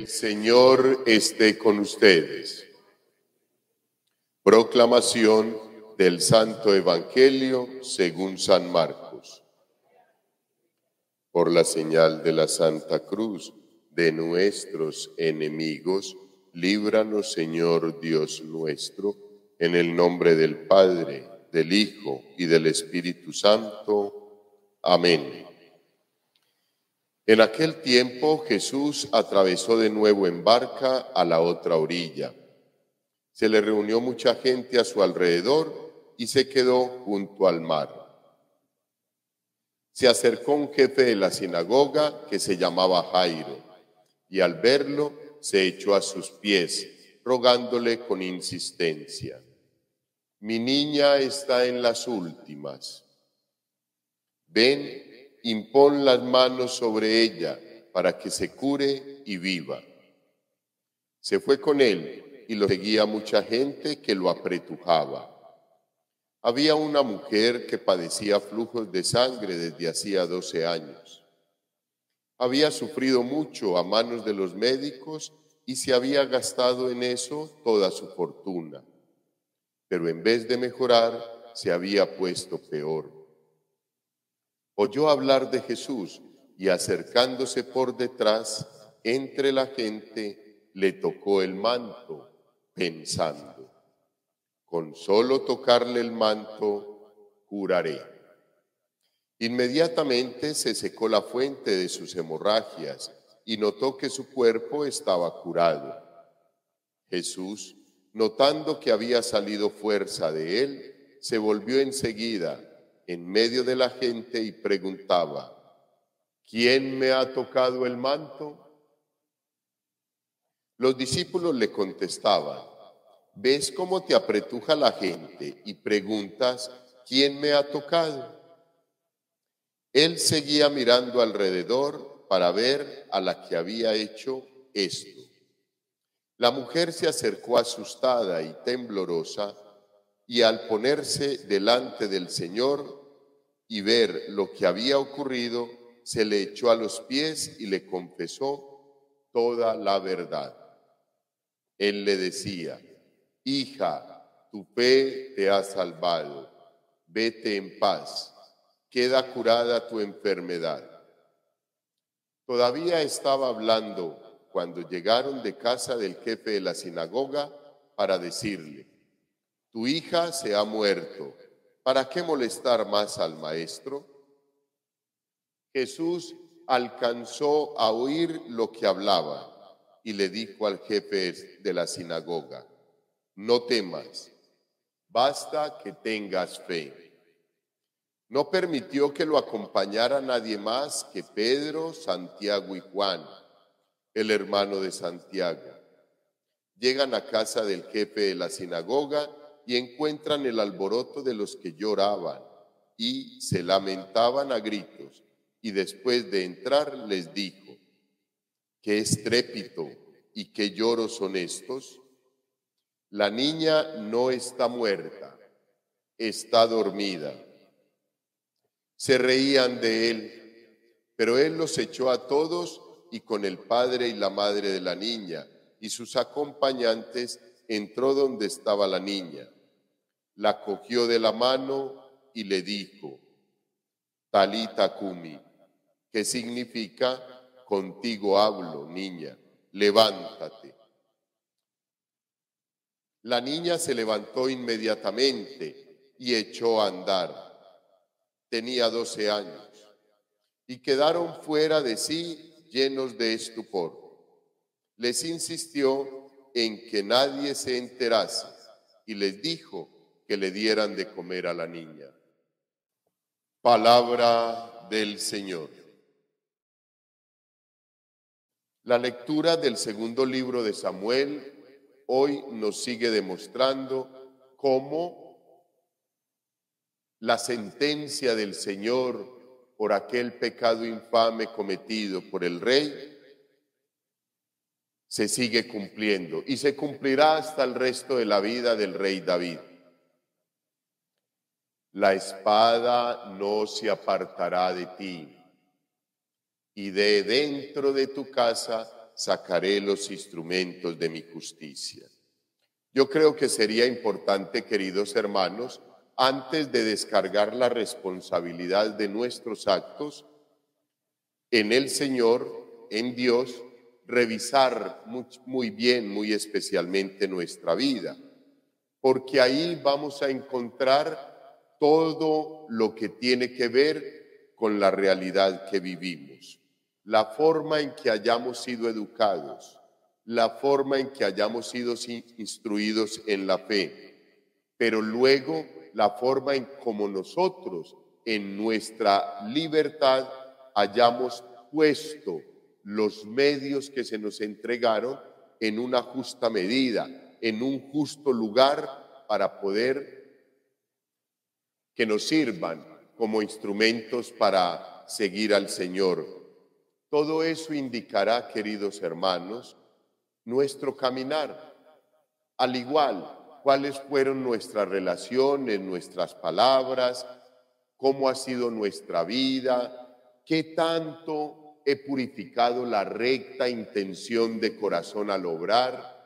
Señor esté con ustedes. Proclamación del Santo Evangelio según San Marcos. Por la señal de la Santa Cruz de nuestros enemigos, líbranos, Señor Dios nuestro, en el nombre del Padre, del Hijo y del Espíritu Santo. Amén. En aquel tiempo Jesús atravesó de nuevo en barca a la otra orilla. Se le reunió mucha gente a su alrededor y se quedó junto al mar. Se acercó un jefe de la sinagoga que se llamaba Jairo, y al verlo se echó a sus pies, rogándole con insistencia: «Mi niña está en las últimas. Ven, impón las manos sobre ella para que se cure y viva». Se fue con él y lo seguía mucha gente que lo apretujaba. Había una mujer que padecía flujos de sangre desde hacía 12 años. Había sufrido mucho a manos de los médicos y se había gastado en eso toda su fortuna. Pero en vez de mejorar, se había puesto peor. Oyó hablar de Jesús y acercándose por detrás, entre la gente, le tocó el manto, pensando: «Con solo tocarle el manto, curaré». Inmediatamente se secó la fuente de sus hemorragias y notó que su cuerpo estaba curado. Jesús, notando que había salido fuerza de él, se volvió enseguida en medio de la gente y preguntaba: «¿Quién me ha tocado el manto?». Los discípulos le contestaban: «¿Ves cómo te apretuja la gente y preguntas: ¿quién me ha tocado?». Él seguía mirando alrededor para ver a la que había hecho esto. La mujer se acercó asustada y temblorosa, y al ponerse delante del Señor y ver lo que había ocurrido, se le echó a los pies y le confesó toda la verdad. Él le decía: «Hija, tu fe te ha salvado. Vete en paz. Queda curada tu enfermedad». Todavía estaba hablando cuando llegaron de casa del jefe de la sinagoga para decirle: «Tu hija se ha muerto. ¿Para qué molestar más al maestro?». Jesús alcanzó a oír lo que hablaban y le dijo al jefe de la sinagoga: «No temas, basta que tengas fe». No permitió que lo acompañara nadie más que Pedro, Santiago y Juan, el hermano de Santiago. Llegan a casa del jefe de la sinagoga y encuentran el alboroto de los que lloraban y se lamentaban a gritos, y después de entrar les dijo: «¿Qué estrépito y qué lloros son estos? La niña no está muerta, está dormida». Se reían de él, pero él los echó a todos y con el padre y la madre de la niña y sus acompañantes entró donde estaba la niña. La cogió de la mano y le dijo: «Talita cumi», que significa: «Contigo hablo, niña, levántate». La niña se levantó inmediatamente y echó a andar. Tenía 12 años, y quedaron fuera de sí llenos de estupor. Les insistió en que nadie se enterase y les dijo que le dieran de comer a la niña. Palabra del Señor. La lectura del segundo libro de Samuel hoy nos sigue demostrando cómo la sentencia del Señor por aquel pecado infame cometido por el rey se sigue cumpliendo y se cumplirá hasta el resto de la vida del rey David. La espada no se apartará de ti, y de dentro de tu casa sacaré los instrumentos de mi justicia. Yo creo que sería importante, queridos hermanos, antes de descargar la responsabilidad de nuestros actos, en el Señor, en Dios, revisar muy bien, muy especialmente nuestra vida, porque ahí vamos a encontrar todo lo que tiene que ver con la realidad que vivimos, la forma en que hayamos sido educados, la forma en que hayamos sido instruidos en la fe, pero luego la forma en como nosotros, en nuestra libertad, hayamos puesto los medios que se nos entregaron en una justa medida, en un justo lugar para poder que nos sirvan como instrumentos para seguir al Señor. Todo eso indicará, queridos hermanos, nuestro caminar. Al igual, cuáles fueron nuestras relaciones, nuestras palabras, cómo ha sido nuestra vida, qué tanto he purificado la recta intención de corazón al obrar,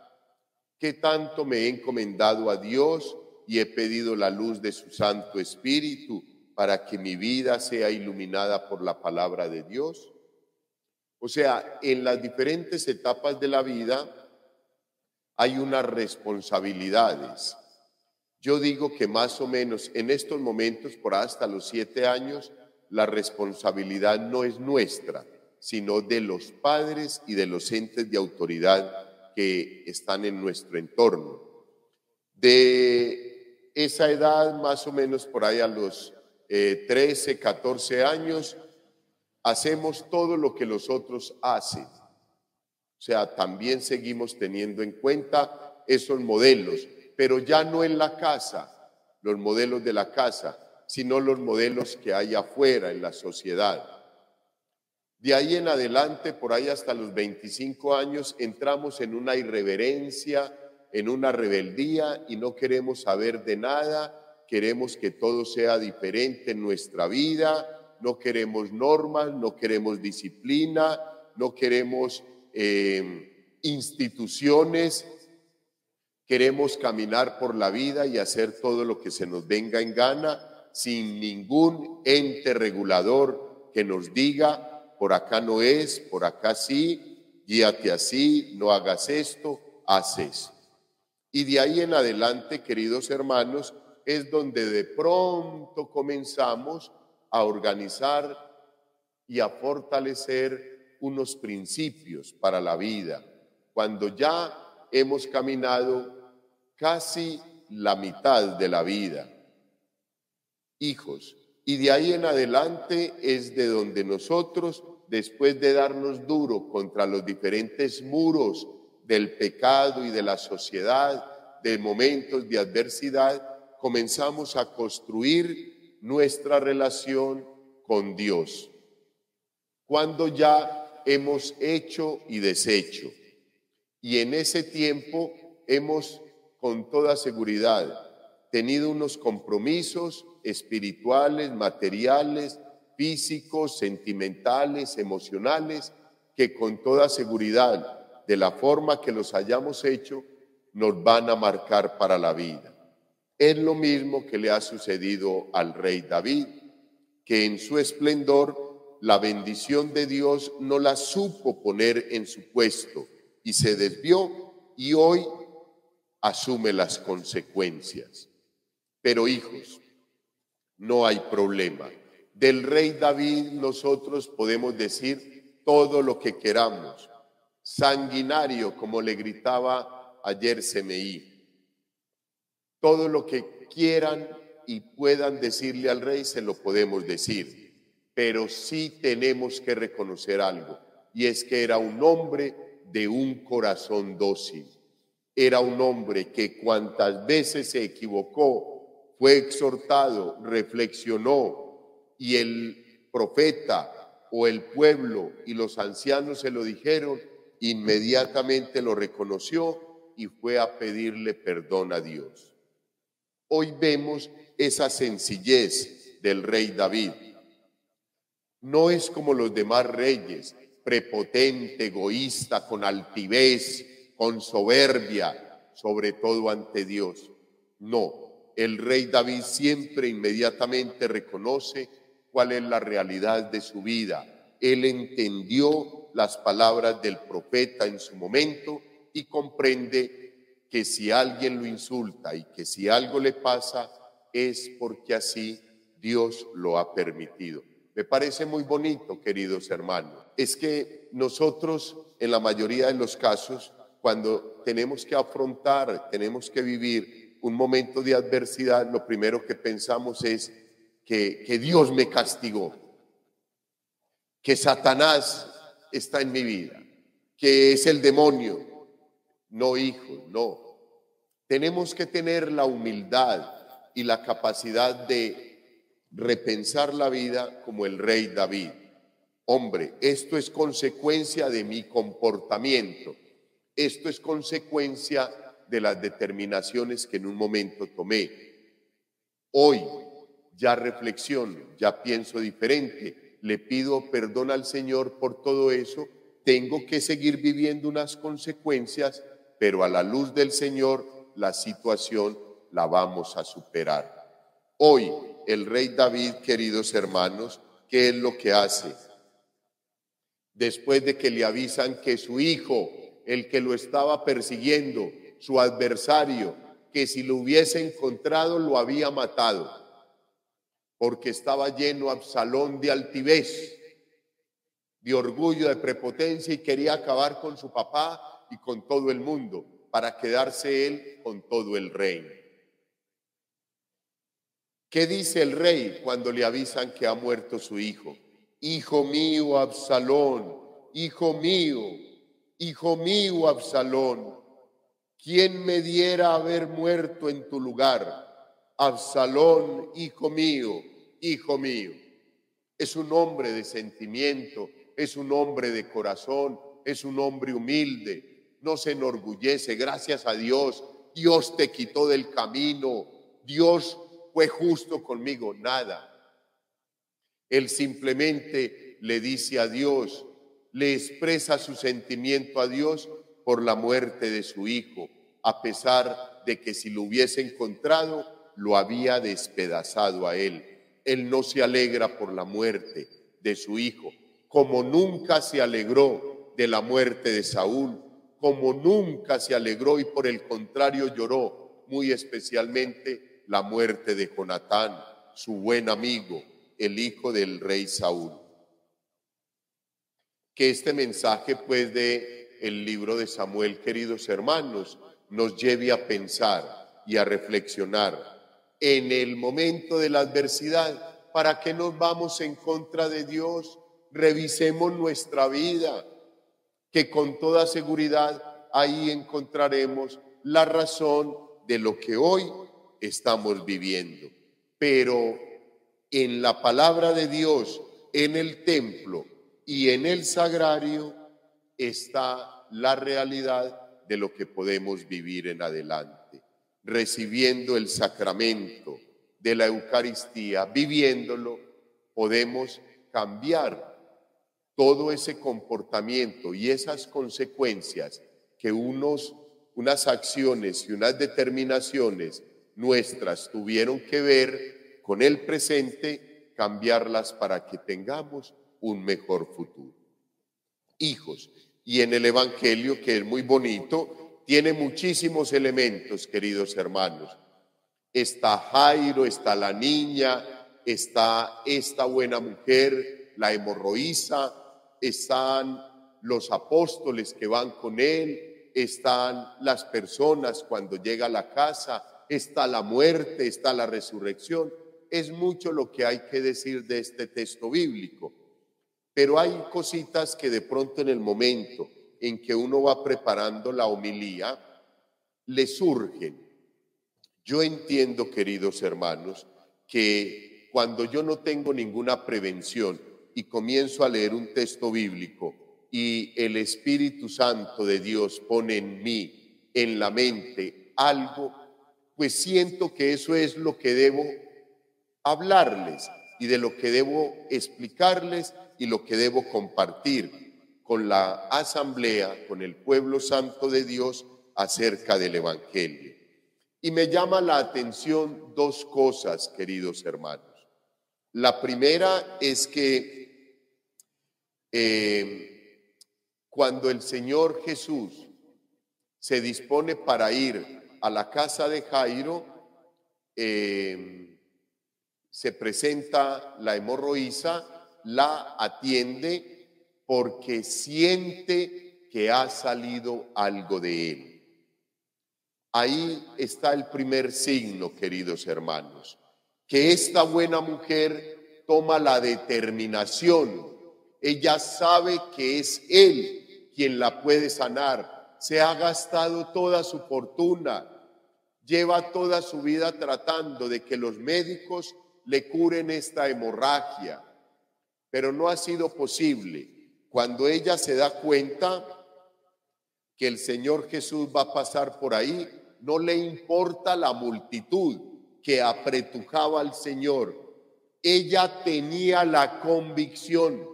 qué tanto me he encomendado a Dios y he pedido la luz de su Santo Espíritu para que mi vida sea iluminada por la palabra de Dios. O sea, en las diferentes etapas de la vida hay unas responsabilidades. Yo digo que más o menos en estos momentos, por hasta los 7 años, la responsabilidad no es nuestra, sino de los padres y de los entes de autoridad que están en nuestro entorno. De esa edad, más o menos por ahí a los 13, 14 años, hacemos todo lo que los otros hacen. O sea, también seguimos teniendo en cuenta esos modelos, pero ya no en la casa, los modelos de la casa, sino los modelos que hay afuera en la sociedad. De ahí en adelante, por ahí hasta los 25 años, entramos en una irreverencia, en una rebeldía y no queremos saber de nada, queremos que todo sea diferente en nuestra vida, no queremos normas, no queremos disciplina, no queremos instituciones, queremos caminar por la vida y hacer todo lo que se nos venga en gana sin ningún ente regulador que nos diga por acá no es, por acá sí, guíate así, no hagas esto, haz esto. Y de ahí en adelante, queridos hermanos, es donde de pronto comenzamos a organizar y a fortalecer unos principios para la vida, cuando ya hemos caminado casi la mitad de la vida. Hijos, y de ahí en adelante es de donde nosotros, después de darnos duro contra los diferentes muros del pecado y de la sociedad, de momentos de adversidad, comenzamos a construir nuestra relación con Dios. Cuando ya hemos hecho y deshecho, y en ese tiempo hemos con toda seguridad tenido unos compromisos espirituales, materiales, físicos, sentimentales, emocionales, que con toda seguridad, de la forma que los hayamos hecho, nos van a marcar para la vida. Es lo mismo que le ha sucedido al rey David, que en su esplendor la bendición de Dios no la supo poner en su puesto y se desvió y hoy asume las consecuencias. Pero hijos, no hay problema. Del rey David nosotros podemos decir todo lo que queramos. Sanguinario, como le gritaba ayer Semeí. Todo lo que quieran y puedan decirle al rey se lo podemos decir. Pero sí tenemos que reconocer algo, y es que era un hombre de un corazón dócil. Era un hombre que cuantas veces se equivocó, fue exhortado, reflexionó, y el profeta o el pueblo y los ancianos se lo dijeron, inmediatamente lo reconoció y fue a pedirle perdón a Dios. Hoy vemos esa sencillez del rey David. No es como los demás reyes prepotente, egoísta, con altivez, con soberbia, sobre todo ante Dios. No, el rey David siempre inmediatamente reconoce cuál es la realidad de su vida. Él entendió las palabras del profeta en su momento y comprende que si alguien lo insulta y que si algo le pasa es porque así Dios lo ha permitido. Me parece muy bonito, queridos hermanos. Es que nosotros, en la mayoría de los casos, cuando tenemos que afrontar, tenemos que vivir un momento de adversidad, lo primero que pensamos es que Dios me castigó, que Satanás está en mi vida, que es el demonio. No, hijo, no. Tenemos que tener la humildad y la capacidad de repensar la vida como el rey David. Hombre, esto es consecuencia de mi comportamiento. Esto es consecuencia de las determinaciones que en un momento tomé. Hoy ya reflexiono, ya pienso diferente. Le pido perdón al Señor por todo eso. Tengo que seguir viviendo unas consecuencias, pero a la luz del Señor la situación la vamos a superar. Hoy el rey David, queridos hermanos, ¿qué es lo que hace? Después de que le avisan que su hijo, el que lo estaba persiguiendo, su adversario, que si lo hubiese encontrado lo había matado, porque estaba lleno Absalón de altivez, de orgullo, de prepotencia y quería acabar con su papá y con todo el mundo para quedarse él con todo el reino. ¿Qué dice el rey cuando le avisan que ha muerto su hijo? Hijo mío, Absalón, hijo mío, Absalón, ¿quién me diera haber muerto en tu lugar? Absalón, hijo mío, hijo mío. Es un hombre de sentimiento, es un hombre de corazón, es un hombre humilde, no se enorgullece, gracias a Dios, Dios te quitó del camino, Dios fue justo conmigo, nada. Él simplemente le dice a Dios, le expresa su sentimiento a Dios por la muerte de su hijo, a pesar de que si lo hubiese encontrado, lo había despedazado a él. Él no se alegra por la muerte de su hijo, como nunca se alegró de la muerte de Saúl, como nunca se alegró y por el contrario lloró muy especialmente la muerte de Jonatán, su buen amigo, el hijo del rey Saúl. Que este mensaje, pues, de el libro de Samuel, queridos hermanos, nos lleve a pensar y a reflexionar en el momento de la adversidad. ¿Para qué nos vamos en contra de Dios? Revisemos nuestra vida, que con toda seguridad ahí encontraremos la razón de lo que hoy estamos viviendo. Pero en la palabra de Dios, en el templo y en el sagrario está la realidad de lo que podemos vivir en adelante, recibiendo el sacramento de la Eucaristía, viviéndolo, podemos cambiar todo ese comportamiento y esas consecuencias que unas acciones y unas determinaciones nuestras tuvieron que ver con el presente, cambiarlas para que tengamos un mejor futuro. Hijos, y en el Evangelio, que es muy bonito, tiene muchísimos elementos, queridos hermanos. Está Jairo, está la niña, está esta buena mujer, la hemorroísa, están los apóstoles que van con él, están las personas cuando llega a la casa, está la muerte, está la resurrección. Es mucho lo que hay que decir de este texto bíblico, pero hay cositas que de pronto en el momento en que uno va preparando la homilía, le surgen. Yo entiendo, queridos hermanos, que cuando yo no tengo ninguna prevención y comienzo a leer un texto bíblico y el Espíritu Santo de Dios pone en mí, en la mente, algo, pues siento que eso es lo que debo hablarles y de lo que debo explicarles y lo que debo compartir. con la asamblea, con el pueblo santo de Dios acerca del Evangelio. Y me llama la atención dos cosas, queridos hermanos. La primera es que cuando el Señor Jesús se dispone para ir a la casa de Jairo, se presenta la hemorroísa, la atiende porque siente que ha salido algo de él. Ahí está el primer signo, queridos hermanos, que esta buena mujer toma la determinación. Ella sabe que es él quien la puede sanar. Se ha gastado toda su fortuna, lleva toda su vida tratando de que los médicos le curen esta hemorragia, pero no ha sido posible. Cuando ella se da cuenta que el Señor Jesús va a pasar por ahí, no le importa la multitud que apretujaba al Señor. Ella tenía la convicción: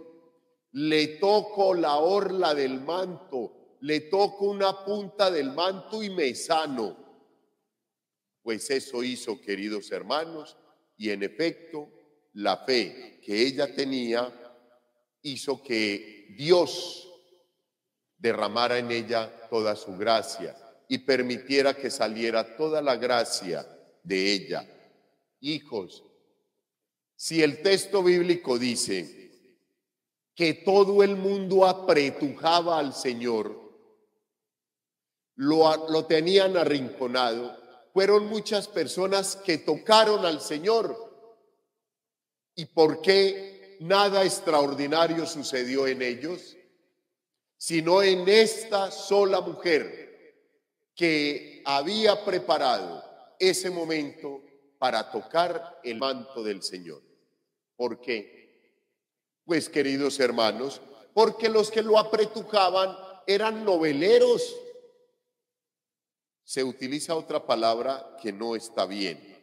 le toco la orla del manto, le toco una punta del manto y me sano. Pues eso hizo, queridos hermanos, y en efecto, la fe que ella tenía hizo que Dios derramara en ella toda su gracia y permitiera que saliera toda la gracia de ella. Hijos, si el texto bíblico dice que todo el mundo apretujaba al Señor, lo tenían arrinconado, fueron muchas personas que tocaron al Señor. ¿Y por qué nada extraordinario sucedió en ellos? Sino en esta sola mujer que había preparado ese momento para tocar el manto del Señor. ¿Por qué? Pues, queridos hermanos, porque los que lo apretujaban eran noveleros. Se utiliza otra palabra que no está bien,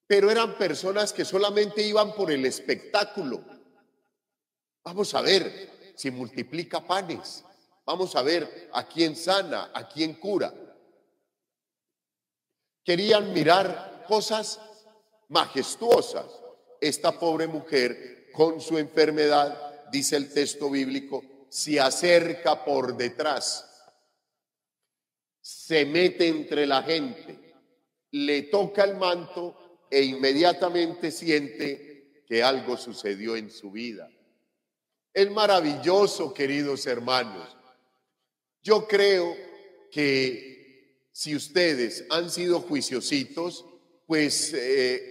pero eran personas que solamente iban por el espectáculo. Vamos a ver si multiplica panes, vamos a ver a quién sana, a quién cura. Querían mirar cosas majestuosas. Esta pobre mujer, con su enfermedad, dice el texto bíblico, se acerca por detrás, se mete entre la gente, le toca el manto e inmediatamente siente que algo sucedió en su vida. Es maravilloso, queridos hermanos. Yo creo que si ustedes han sido juiciositos, pues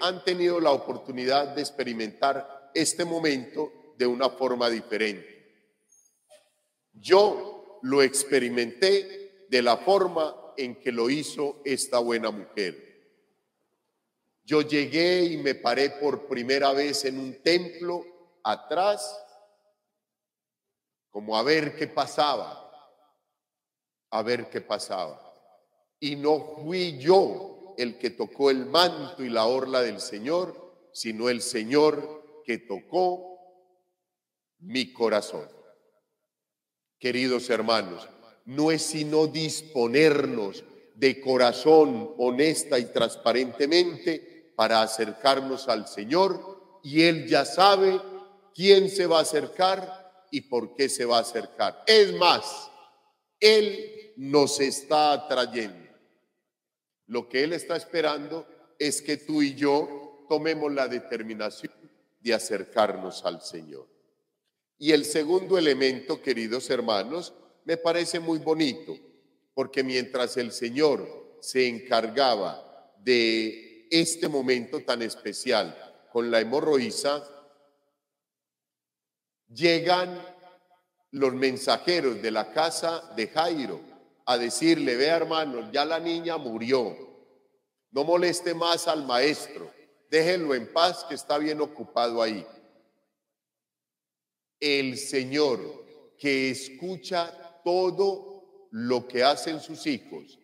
han tenido la oportunidad de experimentar este momento de una forma diferente. Yo lo experimenté de la forma en que lo hizo esta buena mujer. Yo llegué y me paré por primera vez en un templo atrás, como a ver qué pasaba, Y no fui yo el que tocó el manto y la orla del Señor, sino el Señor que tocó mi corazón. Queridos hermanos, no es sino disponernos de corazón honesta y transparentemente para acercarnos al Señor, y Él ya sabe quién se va a acercar y por qué se va a acercar. Es más, Él nos está atrayendo. Lo que Él está esperando es que tú y yo tomemos la determinación de acercarnos al Señor. Y el segundo elemento, queridos hermanos, me parece muy bonito, porque mientras el Señor se encargaba de este momento tan especial con la hemorroísa, llegan los mensajeros de la casa de Jairo a decirle: vea, hermano, ya la niña murió, no moleste más al maestro, déjenlo en paz que está bien ocupado ahí. El Señor, que escucha todo lo que hacen sus hijos,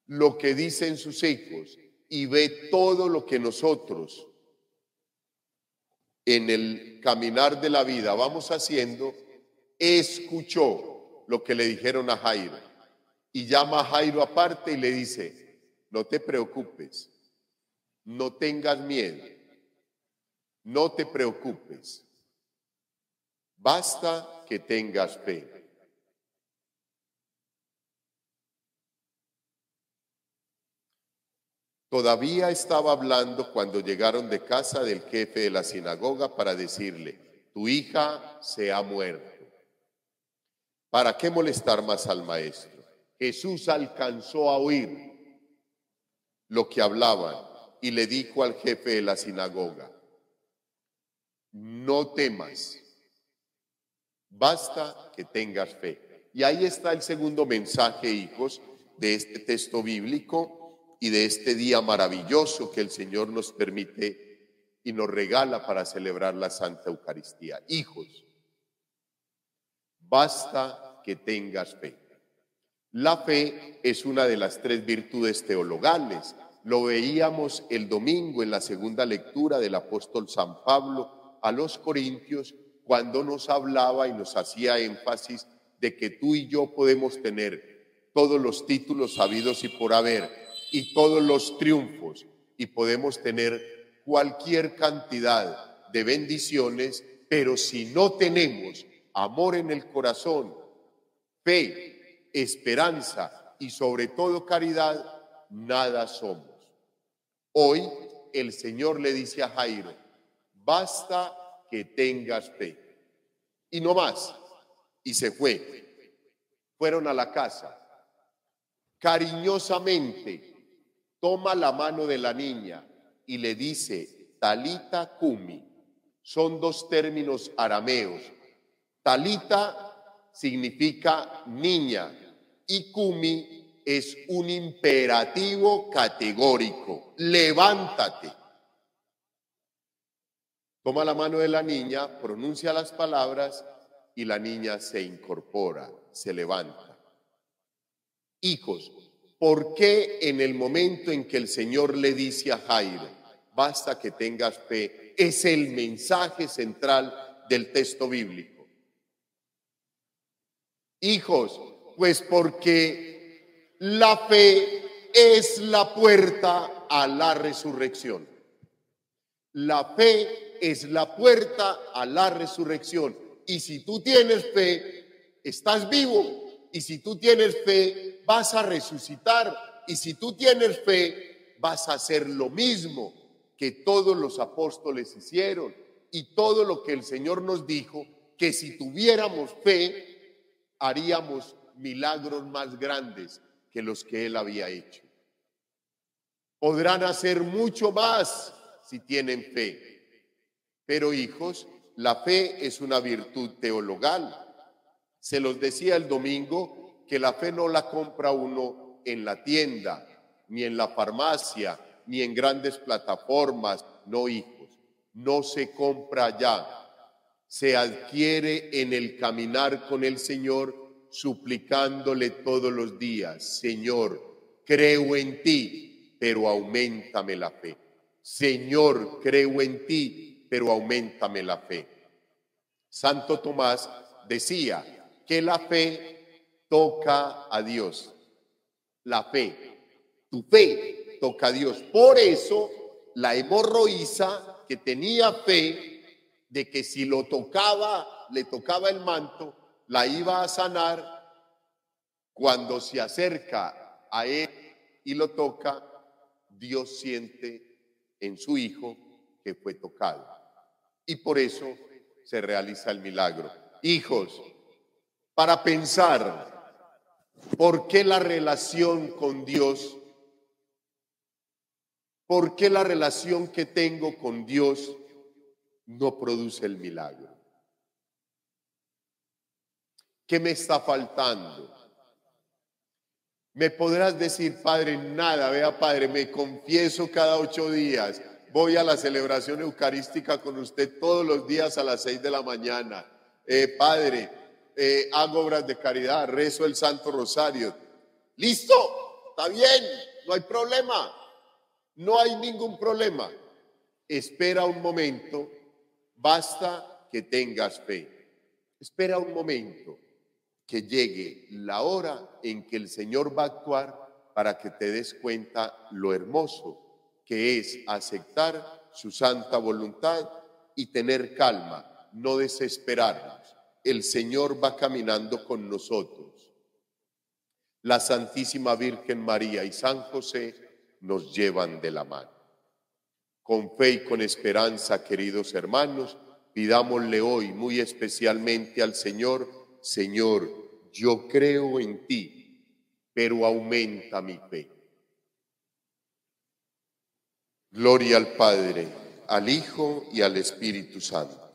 lo que dicen sus hijos, y ve todo lo que nosotros en el caminar de la vida vamos haciendo, escuchó lo que le dijeron a Jairo y llama a Jairo aparte y le dice: no te preocupes, no tengas miedo, no te preocupes, basta que tengas fe. Todavía estaba hablando cuando llegaron de casa del jefe de la sinagoga para decirle: tu hija se ha muerto. ¿Para qué molestar más al maestro? Jesús alcanzó a oír lo que hablaban y le dijo al jefe de la sinagoga: no temas, basta que tengas fe. Y ahí está el segundo mensaje, hijos, de este texto bíblico y de este día maravilloso que el Señor nos permite y nos regala para celebrar la Santa Eucaristía. Hijos, basta que tengas fe. La fe es una de las 3 virtudes teologales. Lo veíamos el domingo en la segunda lectura del apóstol San Pablo a los Corintios, cuando nos hablaba y nos hacía énfasis de que tú y yo podemos tener todos los títulos habidos y por haber y todos los triunfos, y podemos tener cualquier cantidad de bendiciones, pero si no tenemos amor en el corazón, fe, esperanza y sobre todo caridad, nada somos. Hoy el Señor le dice a Jairo: basta que tengas fe. Y no más. Y se fue. Fueron a la casa. Cariñosamente toma la mano de la niña y le dice: Talita cumi. Son 2 términos arameos. Talita significa niña y cumi es un imperativo categórico: levántate. Toma la mano de la niña, pronuncia las palabras y la niña se incorpora, se levanta. Hijos, ¿por qué en el momento en que el Señor le dice a Jairo: basta que tengas fe, es el mensaje central del texto bíblico? Hijos, pues porque la fe es la puerta a la resurrección. La fe es la puerta a la resurrección. Y si tú tienes fe, estás vivo. Y si tú tienes fe, vas a resucitar. Y si tú tienes fe, vas a hacer lo mismo que todos los apóstoles hicieron. Y todo lo que el Señor nos dijo, que si tuviéramos fe, haríamos milagros más grandes que los que Él había hecho. Podrán hacer mucho más si tienen fe. Pero, hijos, la fe es una virtud teologal. Se los decía el domingo que la fe no la compra uno en la tienda, ni en la farmacia, ni en grandes plataformas. No, hijos, no se compra ya. Se adquiere en el caminar con el Señor, suplicándole todos los días: Señor, creo en ti, pero auméntame la fe. Señor, creo en ti, pero auméntame la fe. Santo Tomás decía que la fe toca a Dios. La fe, tu fe toca a Dios. Por eso la hemorroísa, que tenía fe de que si lo tocaba, le tocaba el manto, la iba a sanar, cuando se acerca a él y lo toca, Dios siente en su hijo que fue tocado. Y por eso se realiza el milagro. Hijos, para pensar, ¿por qué la relación con Dios? ¿Por qué la relación que tengo con Dios no produce el milagro? ¿Qué me está faltando? Me podrás decir: Padre, nada. Vea, Padre, me confieso cada 8 días. Voy a la celebración eucarística con usted todos los días a las 6 de la mañana. Padre, hago obras de caridad, rezo el Santo Rosario. ¿Listo? Está bien, no hay problema. No hay ningún problema. Espera un momento, basta que tengas fe. Espera un momento que llegue la hora en que el Señor va a actuar para que te des cuenta lo hermoso que es aceptar su santa voluntad y tener calma, no desesperarnos. El Señor va caminando con nosotros. La Santísima Virgen María y San José nos llevan de la mano. Con fe y con esperanza, queridos hermanos, pidámosle hoy muy especialmente al Señor: Señor, yo creo en ti, pero aumenta mi fe. Gloria al Padre, al Hijo y al Espíritu Santo.